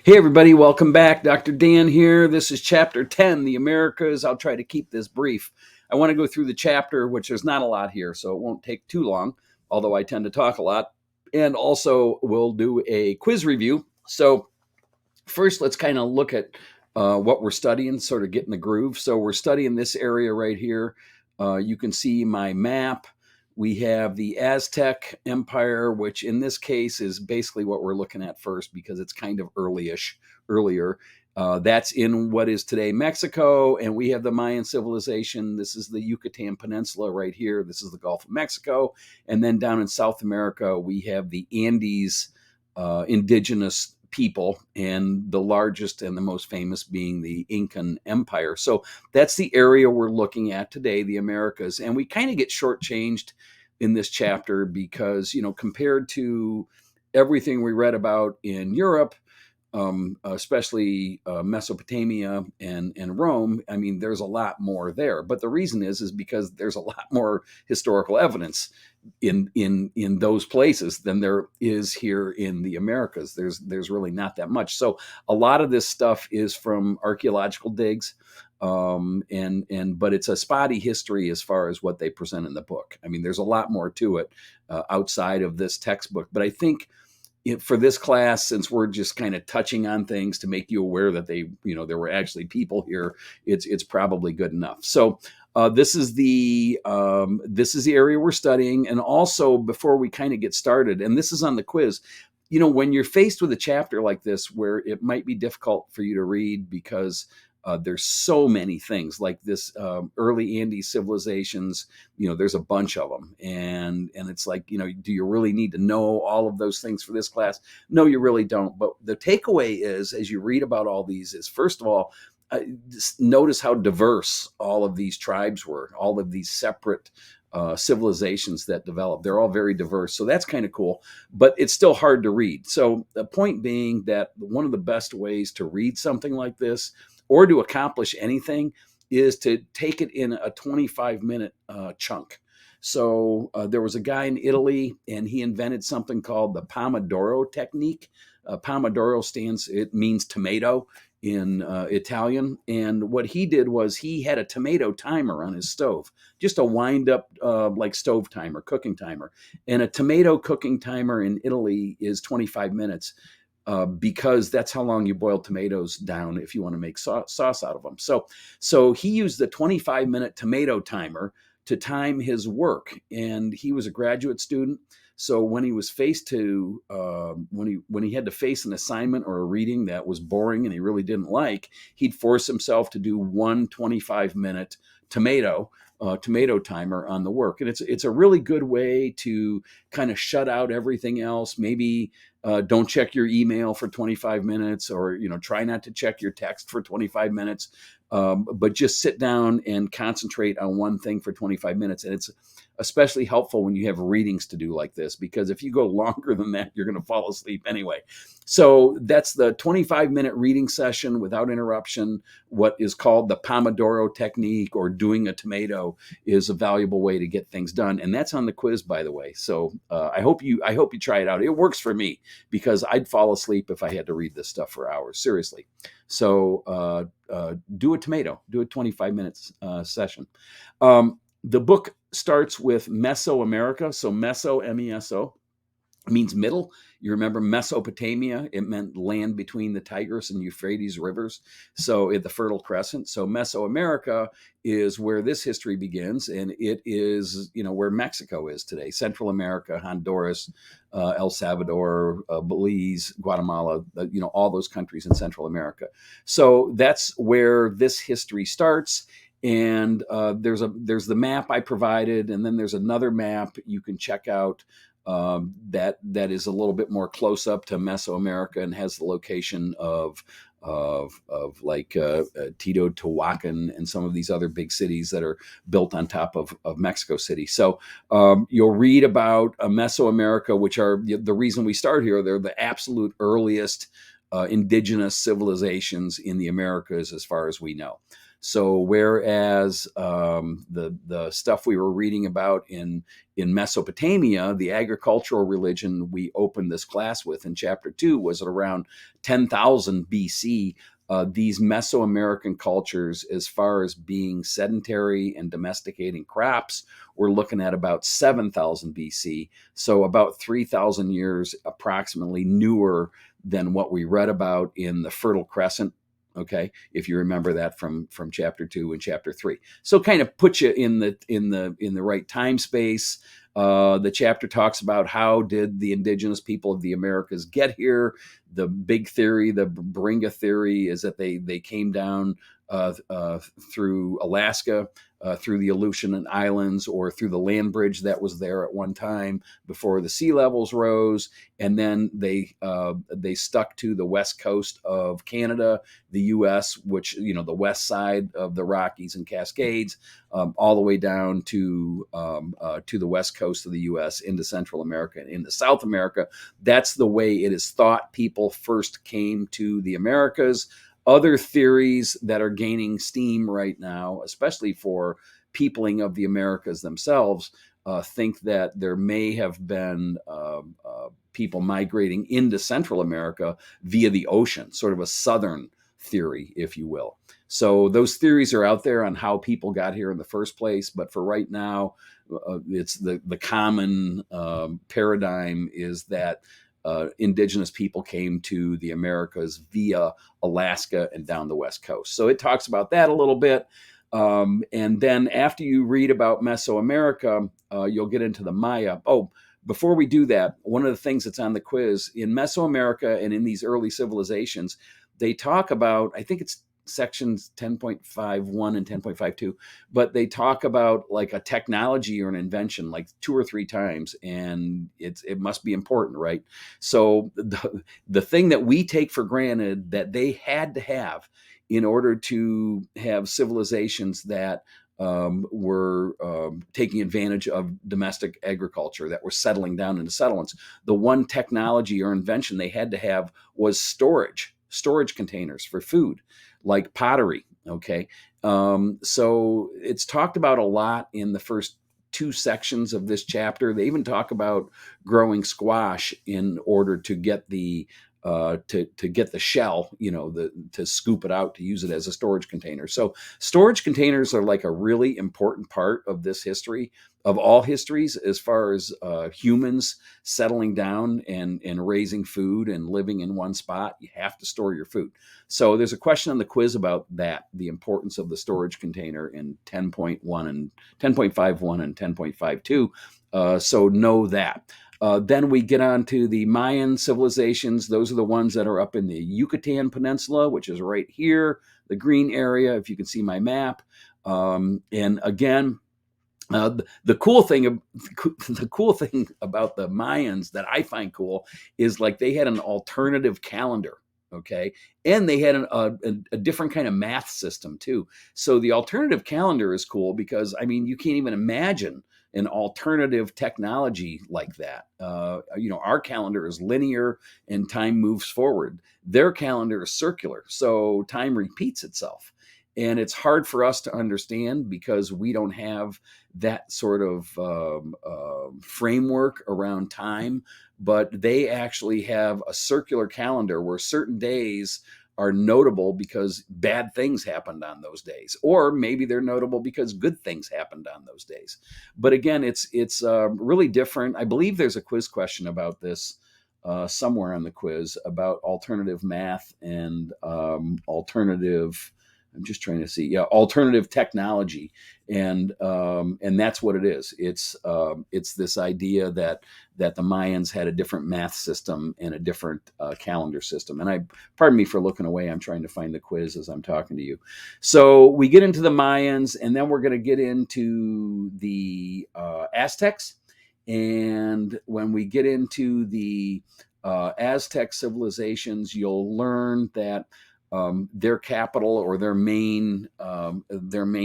Hey, everybody, welcome back. Dr. Dan here. This is Chapter 10, the Americas. I'll try to keep this brief. I want to go through the chapter, which there's not a lot here, so it won't take too long, although I tend to talk a lot. And also, we'll do a quiz review. So, first, let's kind of look at what we're studying, sort of get in the groove. So, we're studying this area right here. You can see my map. We have the Aztec Empire, which in this case is basically what we're looking at first because it's kind of earlier. That's in what is today Mexico, and we have the Mayan civilization. This is the Yucatan Peninsula right here. This is the Gulf of Mexico. And then down in South America, we have the Andes indigenous people, and the largest and the most famous being the Incan Empire. So that's the area we're looking at today, the Americas. And we kind of get shortchanged in this chapter because, compared to everything we read about in Europe, especially Mesopotamia and Rome, I mean, there's a lot more there. But the reason is because there's a lot more historical evidence in those places than there is here in the Americas. There's really not that much. So a lot of this stuff is from archaeological digs, but it's a spotty history as far as what they present in the book. I mean, there's a lot more to it outside of this textbook. But I think for this class, since we're just kind of touching on things to make you aware that there were actually people here, it's probably good enough. So this is the area we're studying. And also, before we kind of get started, and this is on the quiz, when you're faced with a chapter like this where it might be difficult for you to read because there's so many things like this early Andes civilizations, there's a bunch of them. And it's like, do you really need to know all of those things for this class? No, you really don't. But the takeaway is, as you read about all these, is first of all, just notice how diverse all of these tribes were, all of these separate civilizations that developed. They're all very diverse. So that's kind of cool, but it's still hard to read. So the point being that one of the best ways to read something like this or to accomplish anything is to take it in a 25-minute chunk. So there was a guy in Italy, and he invented something called the Pomodoro technique. Pomodoro means tomato in Italian. And what he did was he had a tomato timer on his stove, just a wind up like stove timer, cooking timer. And a tomato cooking timer in Italy is 25 minutes. Because that's how long you boil tomatoes down if you want to make sauce out of them. So he used the 25-minute tomato timer to time his work, and he was a graduate student. So when he was faced to when he had to face an assignment or a reading that was boring and he really didn't like, he'd force himself to do one 25-minute tomato timer on the work. And it's a really good way to kind of shut out everything else. Maybe don't check your email for 25 minutes, or try not to check your text for 25 minutes, but just sit down and concentrate on one thing for 25 minutes. And it's especially helpful when you have readings to do like this, because if you go longer than that, you're going to fall asleep anyway. So that's the 25-minute reading session without interruption. What is called the Pomodoro technique, or doing a tomato, is a valuable way to get things done. And that's on the quiz, by the way. So I hope you try it out. It works for me because I'd fall asleep if I had to read this stuff for hours, seriously. So do a tomato, do a 25-minute session. The book starts with Mesoamerica. So Meso, M-E-S-O, means middle. You remember Mesopotamia, it meant land between the Tigris and Euphrates rivers. So the Fertile Crescent. So Mesoamerica is where this history begins. And it is, where Mexico is today, Central America, Honduras, El Salvador, Belize, Guatemala, all those countries in Central America. So that's where this history starts. And there's the map I provided, and then there's another map you can check out that is a little bit more close up to Mesoamerica and has the location of like Teotihuacan and some of these other big cities that are built on top of Mexico City. So you'll read about Mesoamerica, which are the reason we start here. They're the absolute earliest indigenous civilizations in the Americas as far as we know. So whereas the stuff we were reading about in Mesopotamia, the agricultural religion we opened this class with in chapter 2 was at around 10,000 BC. These Mesoamerican cultures, as far as being sedentary and domesticating crops, we're looking at about 7,000 BC. So about 3,000 years approximately newer than what we read about in the Fertile Crescent. Okay, if you remember that from chapter 2 and chapter 3, so kind of put you in the right time space. The chapter talks about how did the indigenous people of the Americas get here. The big theory, the Beringa theory, is that they came down through Alaska, through the Aleutian Islands, or through the land bridge that was there at one time before the sea levels rose, and then they stuck to the west coast of Canada, the U.S., which the west side of the Rockies and Cascades, all the way down to the west coast of the U.S. into Central America and into South America. That's the way it is thought people first came to the Americas. Other theories that are gaining steam right now, especially for peopling of the Americas themselves, think that there may have been people migrating into Central America via the ocean, sort of a southern theory, if you will. So those theories are out there on how people got here in the first place. But for right now, it's the common paradigm is that indigenous people came to the Americas via Alaska and down the west coast. So it talks about that a little bit. And then after you read about Mesoamerica, you'll get into the Maya. Oh, before we do that, one of the things that's on the quiz, in Mesoamerica and in these early civilizations, they talk about, I think it's sections 10.51 and 10.52, but they talk about like a technology or an invention like 2 or 3 times, and it must be important, right? So the thing that we take for granted that they had to have in order to have civilizations that were taking advantage of domestic agriculture, that were settling down into settlements, the one technology or invention they had to have was storage containers for food, like pottery. Okay. So it's talked about a lot in the first 2 sections of this chapter. They even talk about growing squash in order to get the to get the shell, to scoop it out to use it as a storage container. So storage containers are like a really important part of this history, of all histories, as far as humans settling down and raising food and living in one spot. You have to store your food. So there's a question on the quiz about that, the importance of the storage container in 10.1 and 10.51 and 10.52. So know that. Then we get on to the Mayan civilizations. Those are the ones that are up in the Yucatan Peninsula, which is right here, the green area, if you can see my map. And again, the cool thing about the Mayans that I find cool is like they had an alternative calendar. Okay. And they had a different kind of math system too. So the alternative calendar is cool because, I mean, you can't even imagine an alternative technology like that. Our calendar is linear and time moves forward. Their calendar is circular, so time repeats itself. And it's hard for us to understand because we don't have that sort of framework around time. But they actually have a circular calendar where certain days are notable because bad things happened on those days, or maybe they're notable because good things happened on those days. But again, it's really different. I believe there's a quiz question about this somewhere on the quiz about alternative math and alternative. I'm just trying to see. Yeah, alternative technology, and that's what it is. It's this idea that the Mayans had a different math system and a different calendar system. And pardon me for looking away. I'm trying to find the quiz as I'm talking to you. So we get into the Mayans, and then we're going to get into the Aztecs. And when we get into the Aztec civilizations, you'll learn that their capital or their main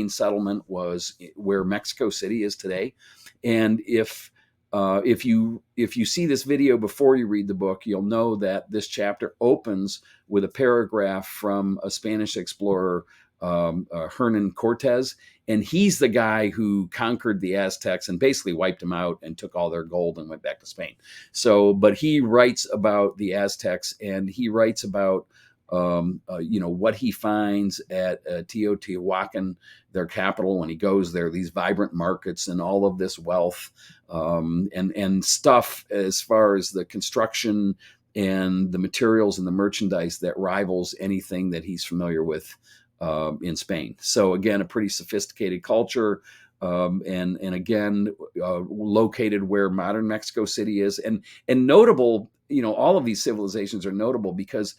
settlement was where Mexico City is today. And if you see this video before you read the book, you'll know that this chapter opens with a paragraph from a Spanish explorer Hernan Cortez, and he's the guy who conquered the Aztecs and basically wiped them out and took all their gold and went back to Spain. So, but he writes about the Aztecs, and he writes about what he finds at Teotihuacan, their capital, when he goes there, these vibrant markets and all of this wealth, and stuff as far as the construction and the materials and the merchandise that rivals anything that he's familiar with in Spain. So again, a pretty sophisticated culture. And again, located where modern Mexico City is, and notable. All of these civilizations are notable because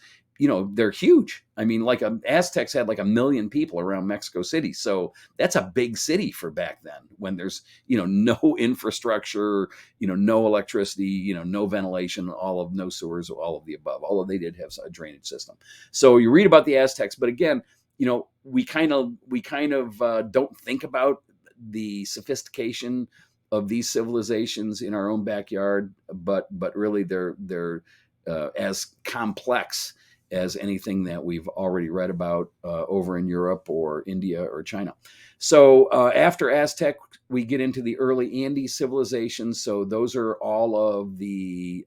they're huge. I mean, like Aztecs had like 1 million people around Mexico City, so that's a big city for back then. When there's no infrastructure, no electricity, no ventilation, no sewers, all of the above. Although they did have a drainage system. So you read about the Aztecs, but again, we kind of don't think about the sophistication of these civilizations in our own backyard, but really they're as complex as anything that we've already read about over in Europe or India or China. So after Aztec, we get into the early Andes civilizations. So those are all of the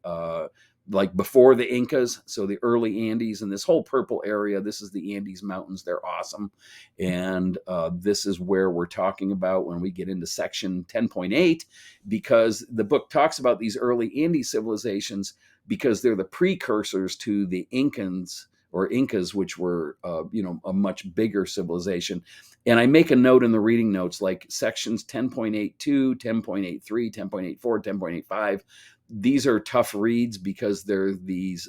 like before the Incas, so the early Andes and this whole purple area. This is the Andes Mountains. They're awesome. And this is where we're talking about when we get into section 10.8, because the book talks about these early Andes civilizations because they're the precursors to the Incans or Incas, which were, a much bigger civilization. And I make a note in the reading notes, like sections 10.82, 10.83, 10.84, 10.85. These are tough reads because they're these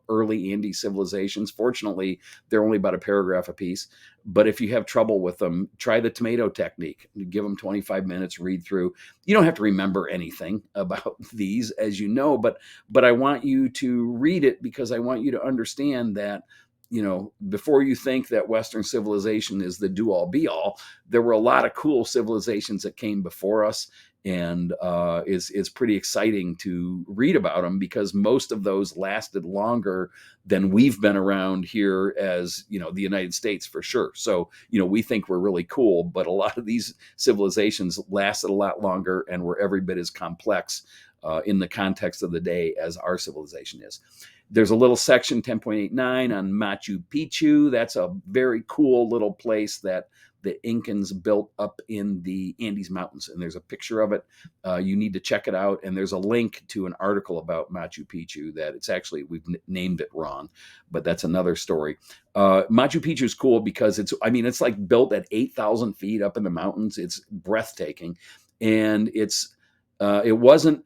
early Andes civilizations. Fortunately, they're only about a paragraph a piece. But if you have trouble with them, try the tomato technique. You give them 25 minutes, read through. You don't have to remember anything about these, as you know, but I want you to read it because I want you to understand that, before you think that Western civilization is the do-all be-all, there were a lot of cool civilizations that came before us. And it's pretty exciting to read about them because most of those lasted longer than we've been around here as, the United States, for sure. So, we think we're really cool, but a lot of these civilizations lasted a lot longer and were every bit as complex in the context of the day as our civilization is. There's a little section 10.89 on Machu Picchu. That's a very cool little place that the Incans built up in the Andes Mountains. And there's a picture of it. You need to check it out. And there's a link to an article about Machu Picchu that it's actually, we've named it wrong, but that's another story. Machu Picchu is cool because it's like built at 8,000 feet up in the mountains. It's breathtaking. And it wasn't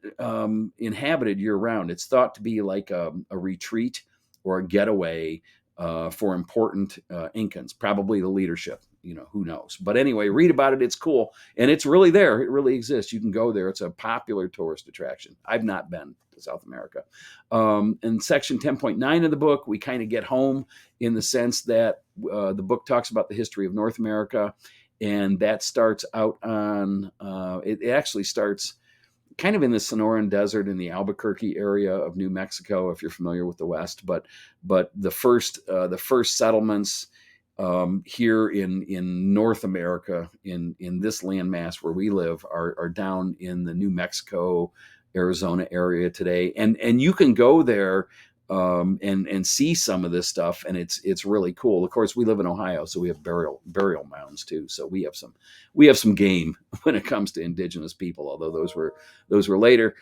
inhabited year round. It's thought to be like a retreat or a getaway for important Incans, probably the leadership. Who knows? But anyway, read about it. It's cool. And it's really there. It really exists. You can go there. It's a popular tourist attraction. I've not been to South America. In section 10.9 of the book, we kind of get home in the sense that the book talks about the history of North America. And that starts out on, it actually starts kind of in the Sonoran Desert in the Albuquerque area of New Mexico, if you're familiar with the West. But the first settlements here in North America, in this landmass where we live, are down in the New Mexico, Arizona area today. And you can go there and see some of this stuff, and it's really cool. Of course, we live in Ohio, so we have burial mounds too. So we have some game when it comes to indigenous people, although those were later.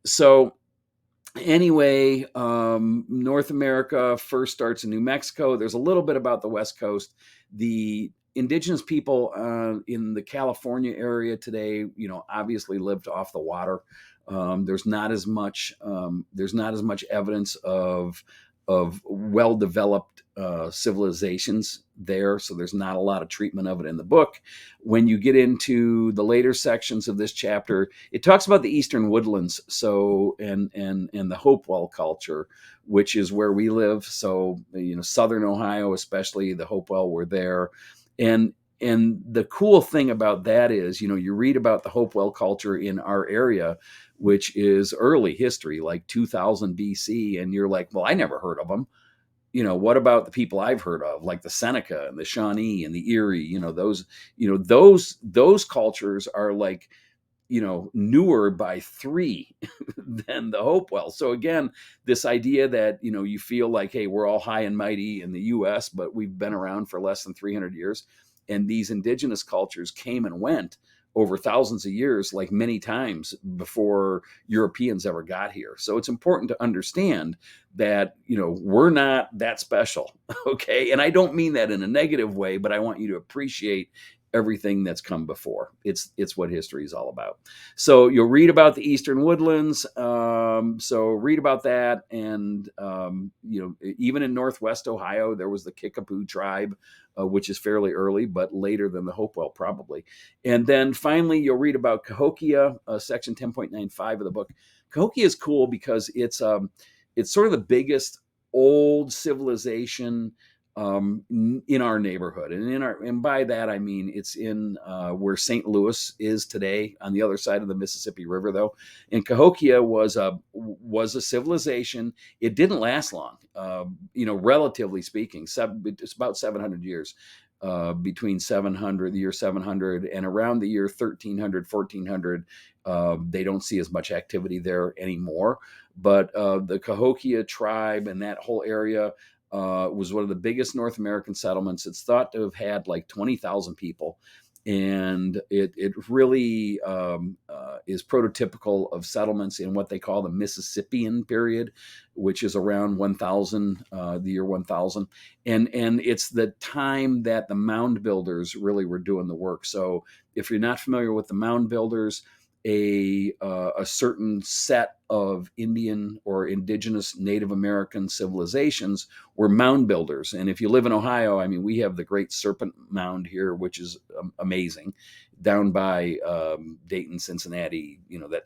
So anyway, North America first starts in New Mexico. There's a little bit about the West Coast. The indigenous people in the California area today, obviously lived off the water. There's not as much evidence of well-developed civilizations there, so there's not a lot of treatment of it in the book. When you get into the later sections of this chapter, it talks about the Eastern Woodlands, so and the Hopewell culture, which is where we live. So Southern Ohio, especially the Hopewell, were there, and the cool thing about that is, you read about the Hopewell culture in our area, which is early history, like 2000 BC, and you're like, well, I never heard of them. what about the people I've heard of, like the Seneca and the Shawnee and the Erie? Those cultures are like, newer by three than the Hopewell. So again, this idea that, you feel like, hey, we're all high and mighty in the US, but we've been around for less than 300 years. And these indigenous cultures came and went over thousands of years, like many times before Europeans ever got here. So it's important to understand that, we're not that special. Okay. And I don't mean that in a negative way, but I want you to appreciate everything that's come before. It's what history is all about. So you'll read about the Eastern Woodlands. So read about that, and even in Northwest Ohio, there was the Kickapoo tribe, which is fairly early, but later than the Hopewell probably. And then finally, you'll read about Cahokia, section 10.95 of the book. Cahokia is cool because it's sort of the biggest old civilization in our neighborhood, and by that I mean it's in where St. Louis is today, on the other side of the Mississippi River, though. And Cahokia was a civilization. It didn't last long, relatively speaking. It's about 700 years. Between the year 700 and around the year 1300, 1400, they don't see as much activity there anymore. But the Cahokia tribe and that whole area was one of the biggest North American settlements. It's thought to have had like 20,000 people. And it really is prototypical of settlements in what they call the Mississippian period, which is around 1000, the year 1000. And it's the time that the mound builders really were doing the work. So if you're not familiar with the mound builders, a certain set of Indian or indigenous Native American civilizations were mound builders. And if you live in Ohio, I mean, we have the Great Serpent Mound here, which is amazing, down by Dayton, Cincinnati, that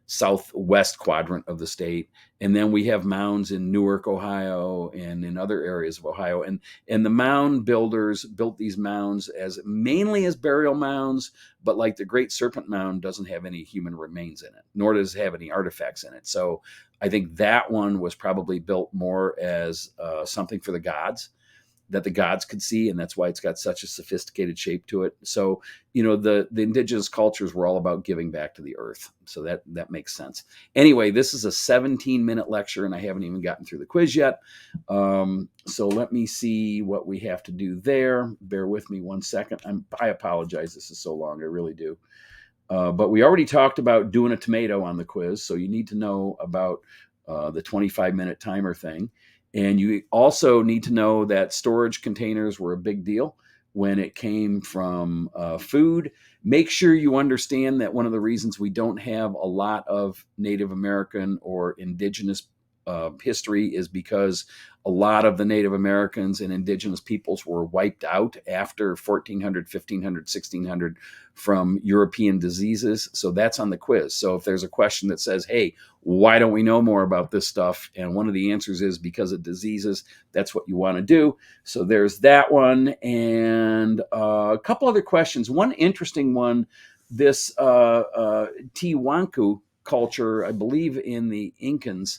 southwest quadrant of the state. And then we have mounds in Newark, Ohio, and in other areas of Ohio. And the mound builders built these mounds mainly as burial mounds, but like the Great Serpent Mound doesn't have any human remains in it, nor does it have any artifacts in it. So I think that one was probably built more as something for the gods, that the gods could see, and that's why it's got such a sophisticated shape to it. So, the indigenous cultures were all about giving back to the earth. So that makes sense. Anyway, this is a 17-minute lecture, and I haven't even gotten through the quiz yet. So let me see what we have to do there. Bear with me one second. I apologize. This is so long. I really do. But we already talked about doing a tomato on the quiz, so you need to know about the 25-minute timer thing. And you also need to know that storage containers were a big deal when it came from food. Make sure you understand that one of the reasons we don't have a lot of Native American or indigenous history is because a lot of the Native Americans and indigenous peoples were wiped out after 1400, 1500, 1600 from European diseases. So that's on the quiz. So if there's a question that says, hey, why don't we know more about this stuff? And one of the answers is because of diseases. That's what you want to do. So there's that one. And a couple other questions. One interesting one, this Tiwanku culture, I believe in the Incans,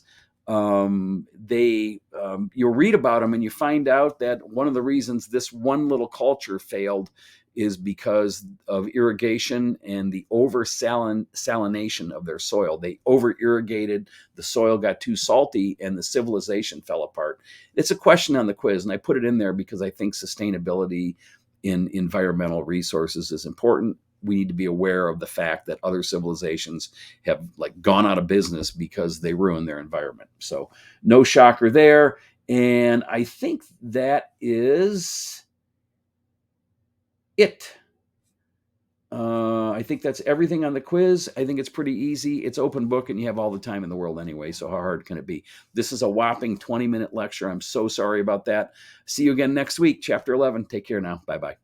you'll read about them and you find out that one of the reasons this one little culture failed is because of irrigation and the salination of their soil. They over irrigated, the soil got too salty, and the civilization fell apart. It's a question on the quiz, and I put it in there because I think sustainability in environmental resources is important. We need to be aware of the fact that other civilizations have gone out of business because they ruin their environment. So no shocker there. And I think that is it. I think that's everything on the quiz. I think it's pretty easy. It's open book, and you have all the time in the world anyway, so how hard can it be? This is a whopping 20-minute lecture. I'm so sorry about that. See you again next week, Chapter 11. Take care now. Bye-bye.